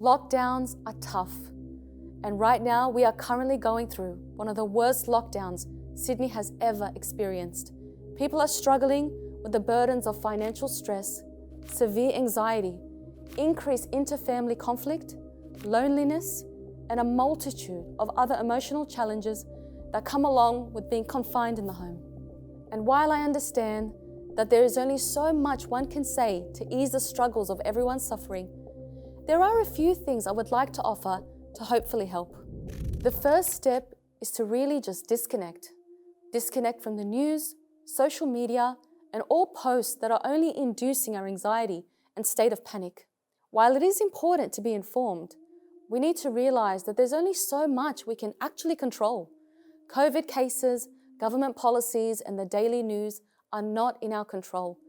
Lockdowns are tough, and right now we are currently going through one of the worst lockdowns Sydney has ever experienced. People are struggling with the burdens of financial stress, severe anxiety, increased inter-family conflict, loneliness, and a multitude of other emotional challenges that come along with being confined in the home. And while I understand that there is only so much one can say to ease the struggles of everyone's suffering, there are a few things I would like to offer to hopefully help. The first step is to really just disconnect. Disconnect from the news, social media, and all posts that are only inducing our anxiety and state of panic. While it is important to be informed, we need to realize that there's only so much we can actually control. COVID cases, government policies, and the daily news are not in our control,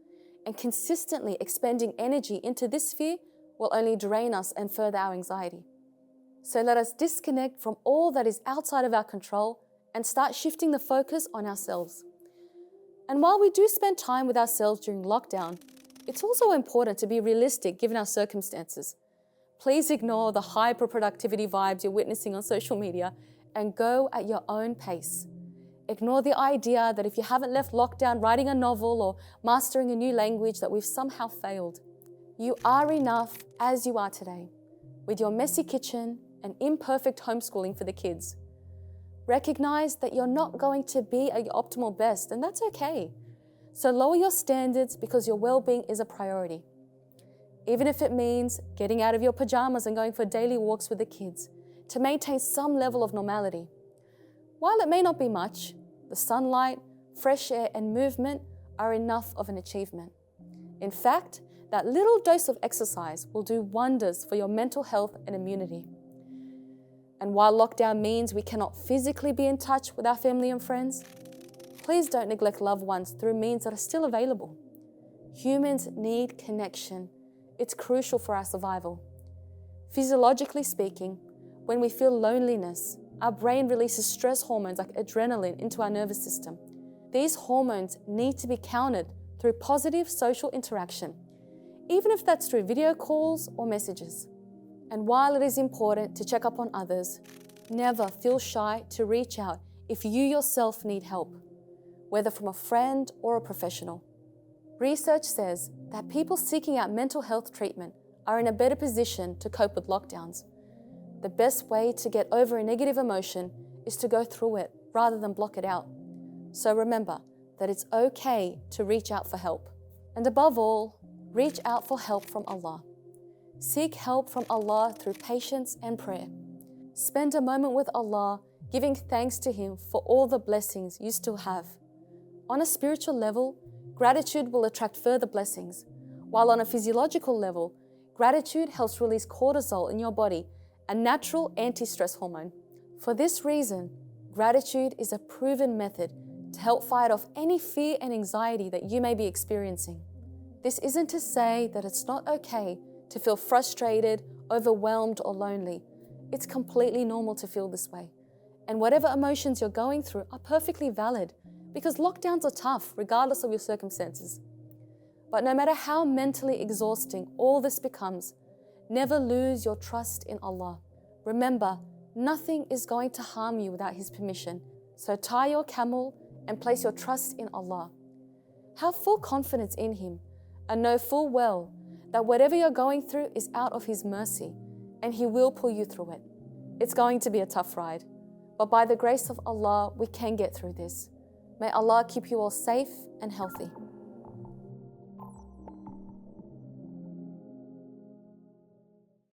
and consistently expending energy into this sphere will only drain us and further our anxiety. So let us disconnect from all that is outside of our control and start shifting the focus on ourselves. And while we do spend time with ourselves during lockdown, it's also important to be realistic given our circumstances. Please ignore the hyper-productivity vibes you're witnessing on social media and go at your own pace. Ignore the idea that if you haven't left lockdown writing a novel or mastering a new language that we've somehow failed. You are enough as you are today, with your messy kitchen and imperfect homeschooling for the kids. Recognize that you're not going to be at your optimal best, and that's okay. So lower your standards because your well-being is a priority. Even if it means getting out of your pajamas and going for daily walks with the kids to maintain some level of normality. While it may not be much, the sunlight, fresh air, and movement are enough of an achievement. In fact, that little dose of exercise will do wonders for your mental health and immunity. And while lockdown means we cannot physically be in touch with our family and friends, please don't neglect loved ones through means that are still available. Humans need connection. It's crucial for our survival. Physiologically speaking, when we feel loneliness, our brain releases stress hormones like adrenaline into our nervous system. These hormones need to be countered through positive social interaction, even if that's through video calls or messages. And while it is important to check up on others, never feel shy to reach out if you yourself need help, whether from a friend or a professional. Research says that people seeking out mental health treatment are in a better position to cope with lockdowns. The best way to get over a negative emotion is to go through it rather than block it out. So remember that it's okay to reach out for help. And above all, reach out for help from Allah. Seek help from Allah through patience and prayer. Spend a moment with Allah, giving thanks to Him for all the blessings you still have. On a spiritual level, gratitude will attract further blessings, while on a physiological level, gratitude helps release cortisol in your body, a natural anti-stress hormone. For this reason, gratitude is a proven method to help fight off any fear and anxiety that you may be experiencing. This isn't to say that it's not okay to feel frustrated, overwhelmed, or lonely. It's completely normal to feel this way. And whatever emotions you're going through are perfectly valid because lockdowns are tough regardless of your circumstances. But no matter how mentally exhausting all this becomes, never lose your trust in Allah. Remember, nothing is going to harm you without His permission. So tie your camel and place your trust in Allah. Have full confidence in Him and know full well that whatever you're going through is out of His mercy and He will pull you through it. It's going to be a tough ride, but by the grace of Allah, we can get through this. May Allah keep you all safe and healthy.